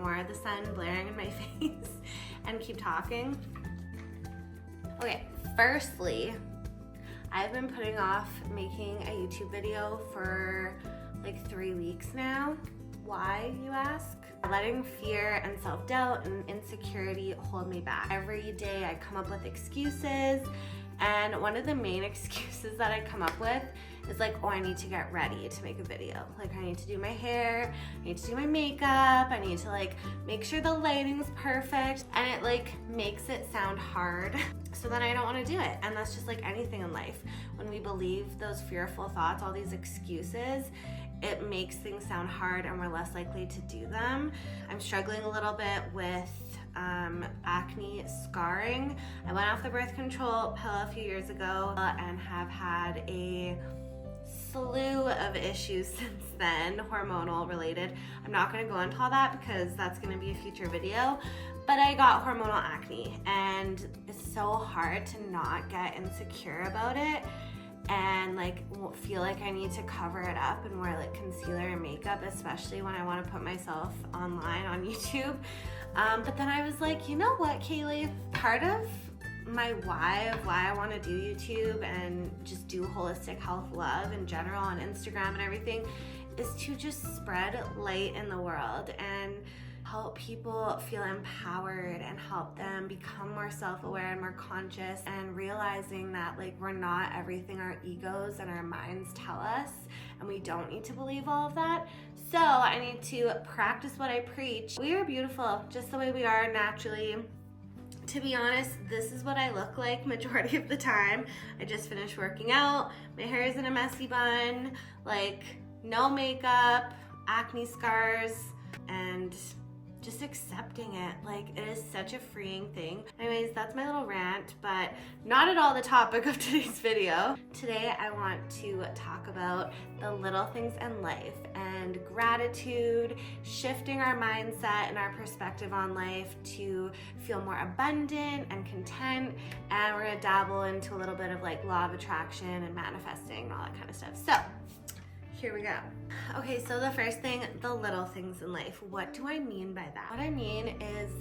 ignore the sun blaring in my face and keep talking? Okay, firstly, I've been putting off making a YouTube video for like 3 weeks now. Why, you ask? Letting fear and self-doubt and insecurity hold me back. Every day I come up with excuses, and one of the main excuses that I come up with is like, oh, I need to get ready to make a video. Like, I need to do my hair, I need to do my makeup, I need to like make sure the lighting's perfect, and it like makes it sound hard. So then I don't want to do it. And that's just like anything in life. When we believe those fearful thoughts, all these excuses, it makes things sound hard and we're less likely to do them. I'm struggling a little bit with acne scarring. I went off the birth control pill a few years ago and have had a slew of issues since then, hormonal related. I'm not going to go into all that because that's going to be a future video, but I got hormonal acne, and it's so hard to not get insecure about it and like feel like I need to cover it up and wear like concealer and makeup, especially when I want to put myself online on YouTube. But then I was like, you know what, Kaylee? Part of my why I want to do YouTube and just do holistic health love in general on Instagram and everything is to just spread light in the world and help people feel empowered and help them become more self-aware and more conscious, and realizing that like we're not everything our egos and our minds tell us, and we don't need to believe all of that. So I need to practice what I preach. We are beautiful just the way we are naturally. To be honest, this is what I look like majority of the time. I just finished working out, my hair is in a messy bun, like no makeup, acne scars, and just accepting it. Like, it is such a freeing thing. Anyways, that's my little rant, but not at all the topic of today's video. Today, I want to talk about the little things in life and gratitude, shifting our mindset and our perspective on life to feel more abundant and content. And we're gonna dabble into a little bit of like law of attraction and manifesting and all that kind of stuff. So, here we go. Okay, so the first thing, the little things in life. What do I mean by that? What I mean is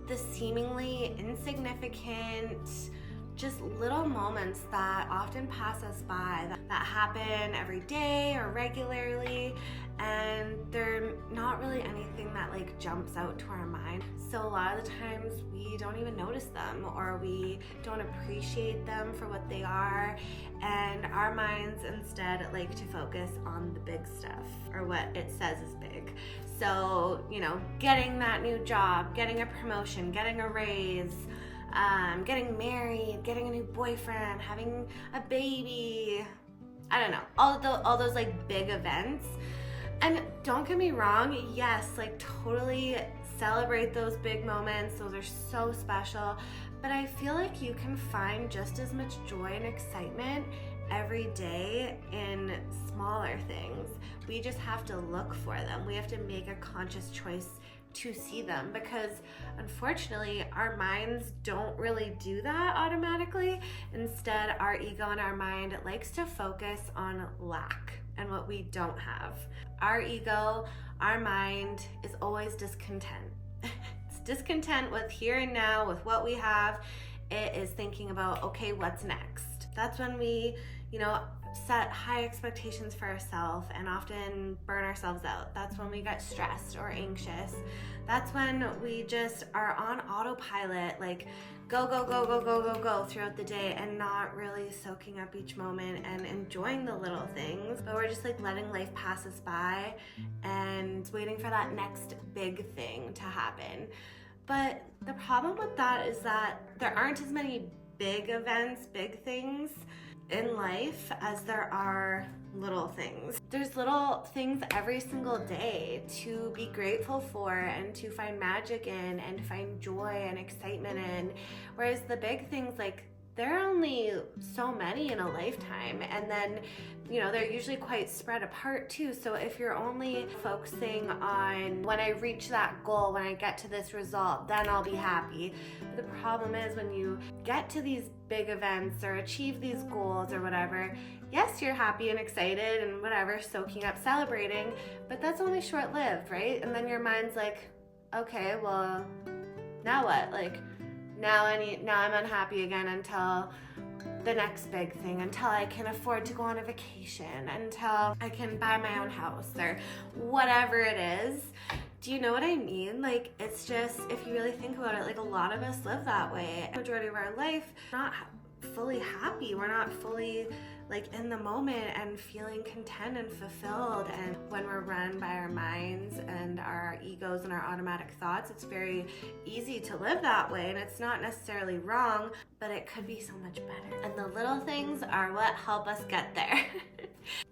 the seemingly insignificant, just little moments that often pass us by, that happen every day or regularly, and they're not really anything that like jumps out to our mind. So a lot of the times we don't even notice them, or we don't appreciate them for what they are, and our minds instead like to focus on the big stuff, or what it says is big. So, you know, getting that new job, getting a promotion, getting a raise, getting married, getting a new boyfriend, having a baby, I don't know, all those like big events. And don't get me wrong, yes, like totally celebrate those big moments. Those are so special. But I feel like you can find just as much joy and excitement every day in smaller things. We just have to look for them. We have to make a conscious choice to see them, because unfortunately our minds don't really do that automatically. Instead, our ego and our mind likes to focus on lack and what we don't have. Our ego, our mind is always discontent. It's discontent with here and now, with what we have. It is thinking about, okay, what's next? That's when we, you know, set high expectations for ourselves and often burn ourselves out. That's when we get stressed or anxious. That's when we just are on autopilot, like go, go, go, go, go, go, go throughout the day, and not really soaking up each moment and enjoying the little things. But we're just like letting life pass us by and waiting for that next big thing to happen. But the problem with that is that there aren't as many big events, big things in life as there are little things. There's little things every single day to be grateful for and to find magic in and find joy and excitement in. Whereas the big things, like, there are only so many in a lifetime, and then, you know, they're usually quite spread apart too. So if you're only focusing on, when I reach that goal, when I get to this result, then I'll be happy. But the problem is, when you get to these big events or achieve these goals or whatever, yes, you're happy and excited and whatever, soaking up, celebrating, but that's only short-lived, right? And then your mind's like, okay, well, now what? Like, now I'm unhappy again until the next big thing, until I can afford to go on a vacation, until I can buy my own house or whatever it is. Do you know what I mean? Like, it's just, if you really think about it, like a lot of us live that way. The majority of our life, we're not fully happy. We're not fully like in the moment and feeling content and fulfilled. And when we're run by our minds and our egos and our automatic thoughts, it's very easy to live that way. And it's not necessarily wrong, but it could be so much better. And the little things are what help us get there.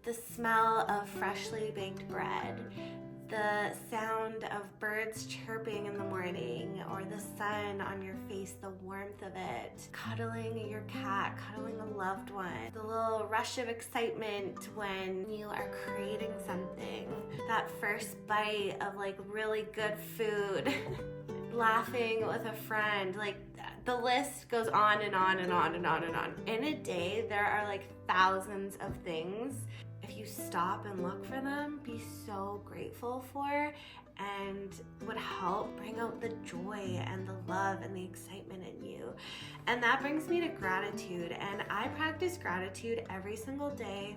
The smell of freshly baked bread, the sound of birds chirping in the morning, or the sun on your face, the warmth of it, cuddling your cat, cuddling a loved one, the little rush of excitement when you are creating something, that first bite of like really good food, laughing with a friend, like the list goes on and on and on and on and on. In a day, there are like thousands of things. If you stop and look for them, be so grateful for, and would help bring out the joy and the love and the excitement in you. And that brings me to gratitude. And I practice gratitude every single day.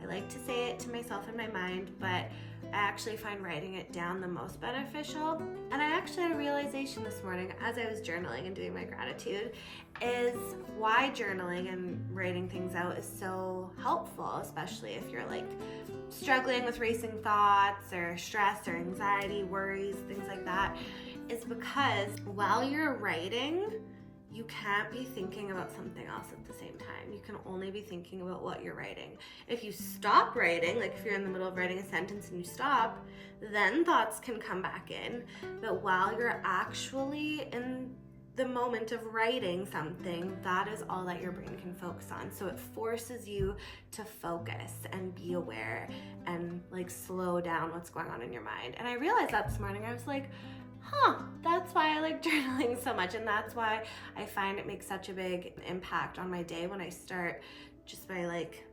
I like to say it to myself in my mind, but I actually find writing it down the most beneficial. And I actually had a realization this morning as I was journaling and doing my gratitude is why journaling and writing things out is so helpful, especially if you're like struggling with racing thoughts or stress or anxiety, worries, things like that, is because while you're writing, you can't be thinking about something else at the same time. You can only be thinking about what you're writing. If you stop writing, like if you're in the middle of writing a sentence and you stop, then thoughts can come back in. But while you're actually in the moment of writing something, that is all that your brain can focus on. So it forces you to focus and be aware and like slow down what's going on in your mind. And I realized that this morning. I was like, that's why I like journaling so much, and that's why I find it makes such a big impact on my day when I start just by like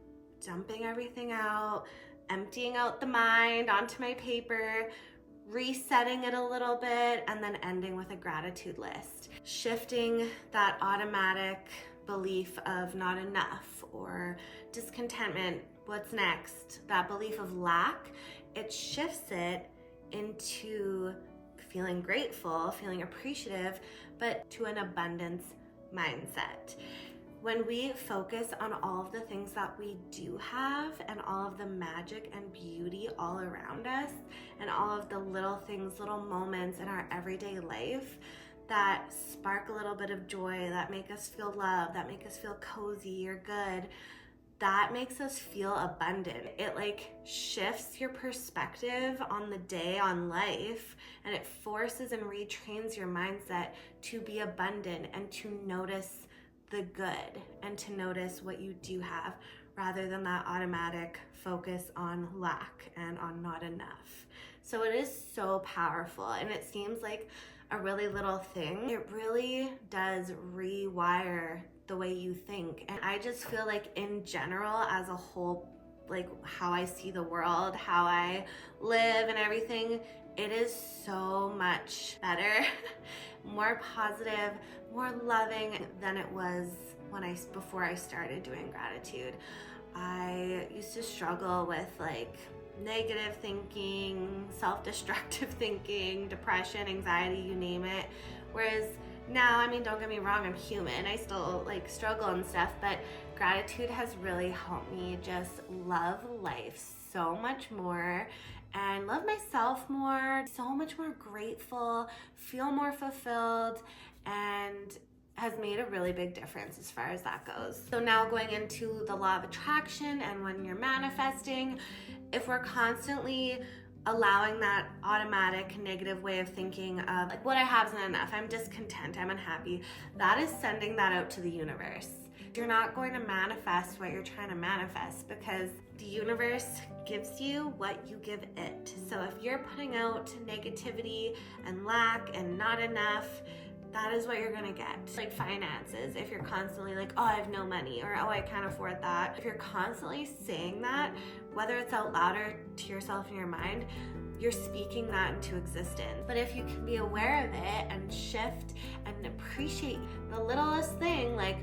dumping everything out, emptying out the mind onto my paper, resetting it a little bit, and then ending with a gratitude list. Shifting that automatic belief of not enough or discontentment, what's next, that belief of lack, it shifts it into feeling grateful, feeling appreciative, but to an abundance mindset. When we focus on all of the things that we do have and all of the magic and beauty all around us and all of the little things, little moments in our everyday life that spark a little bit of joy, that make us feel loved, that make us feel cozy or good, that makes us feel abundant. It like shifts your perspective on the day, on life, and it forces and retrains your mindset to be abundant and to notice the good and to notice what you do have rather than that automatic focus on lack and on not enough. So it is so powerful, and it seems like a really little thing. It really does rewire the way you think. And I just feel like in general, as a whole, like how I see the world, how I live and everything, it is so much better, more positive, more loving than it was before I started doing gratitude. I used to struggle with like negative thinking, self-destructive thinking, depression, anxiety, you name it. Whereas now, I mean, don't get me wrong, I'm human. I still like struggle and stuff, but gratitude has really helped me just love life so much more and love myself more, so much more grateful, feel more fulfilled, and has made a really big difference as far as that goes. So now going into the law of attraction and when you're manifesting, if we're constantly allowing that automatic negative way of thinking of like what I have isn't enough, I'm discontent, I'm unhappy, that is sending that out to the universe. You're not going to manifest what you're trying to manifest because the universe gives you what you give it. So if you're putting out negativity and lack and not enough, that is what you're gonna get. Like finances, if you're constantly like, oh, I have no money, or oh, I can't afford that. If you're constantly saying that, whether it's out loud or to yourself in your mind, you're speaking that into existence. But if you can be aware of it and shift and appreciate the littlest thing, like,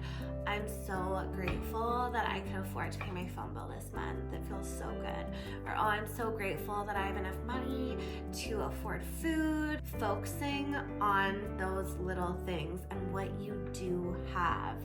I'm so grateful that I can afford to pay my phone bill this month. It feels so good. Or, oh, I'm so grateful that I have enough money to afford food. Focusing on those little things and what you do have.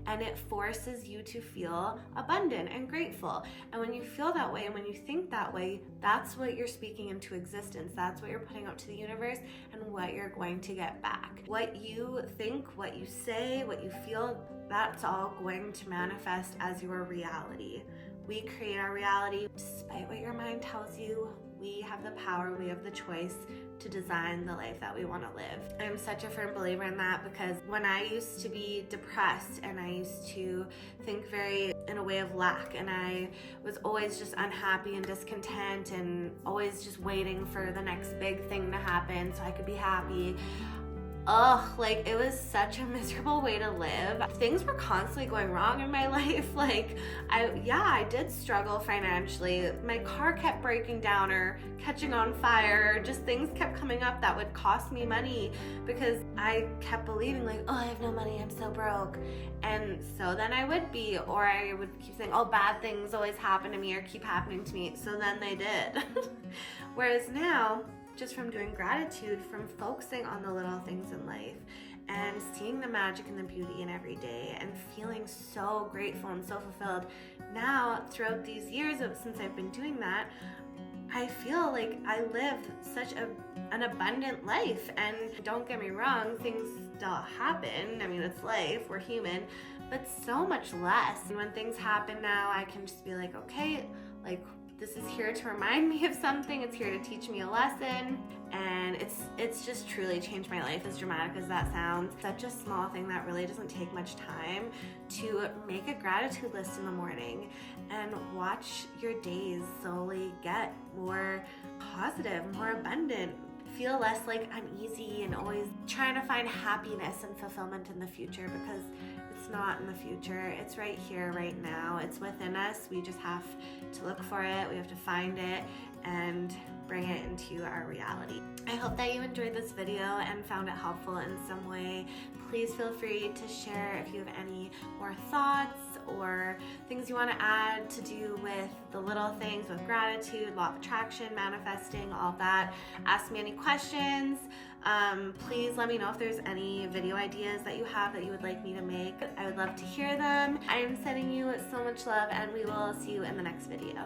And it forces you to feel abundant and grateful. And when you feel that way and when you think that way, that's what you're speaking into existence. That's what you're putting out to the universe and what you're going to get back. What you think, what you say, what you feel, that's all going to manifest as your reality. We create our reality. Despite what your mind tells you, we have the power, we have the choice to design the life that we want to live. I'm such a firm believer in that, because when I used to be depressed and I used to think very in a way of lack, and I was always just unhappy and discontent and always just waiting for the next big thing to happen so I could be happy. Like, it was such a miserable way to live. Things were constantly going wrong in my life. Like, I did struggle financially. My car kept breaking down or catching on fire, or just things kept coming up that would cost me money because I kept believing, like, oh, I have no money, I'm so broke. And so then I would be, or I would keep saying, oh, bad things always happen to me or keep happening to me. So then they did. Whereas now, just from doing gratitude, from focusing on the little things in life and seeing the magic and the beauty in every day and feeling so grateful and so fulfilled. Now, throughout these years since I've been doing that, I feel like I live such an abundant life. And don't get me wrong, things still happen. I mean, it's life, we're human, but so much less. And when things happen now, I can just be like, okay, like, this is here to remind me of something. It's here to teach me a lesson. And it's just truly changed my life, as dramatic as that sounds. Such a small thing that really doesn't take much time, to make a gratitude list in the morning and watch your days slowly get more positive, more abundant. Feel less like uneasy and always trying to find happiness and fulfillment in the future, because it's not in the future. It's right here, right now. It's within us. We just have to look for it. We have to find it and bring it into our reality. I hope that you enjoyed this video and found it helpful in some way. Please feel free to share if you have any more thoughts or things you want to add to do with the little things, with gratitude, law of attraction, manifesting, all of that. Ask me any questions. Please let me know if there's any video ideas that you have that you would like me to make. I would love to hear them. I am sending you so much love, and we will see you in the next video.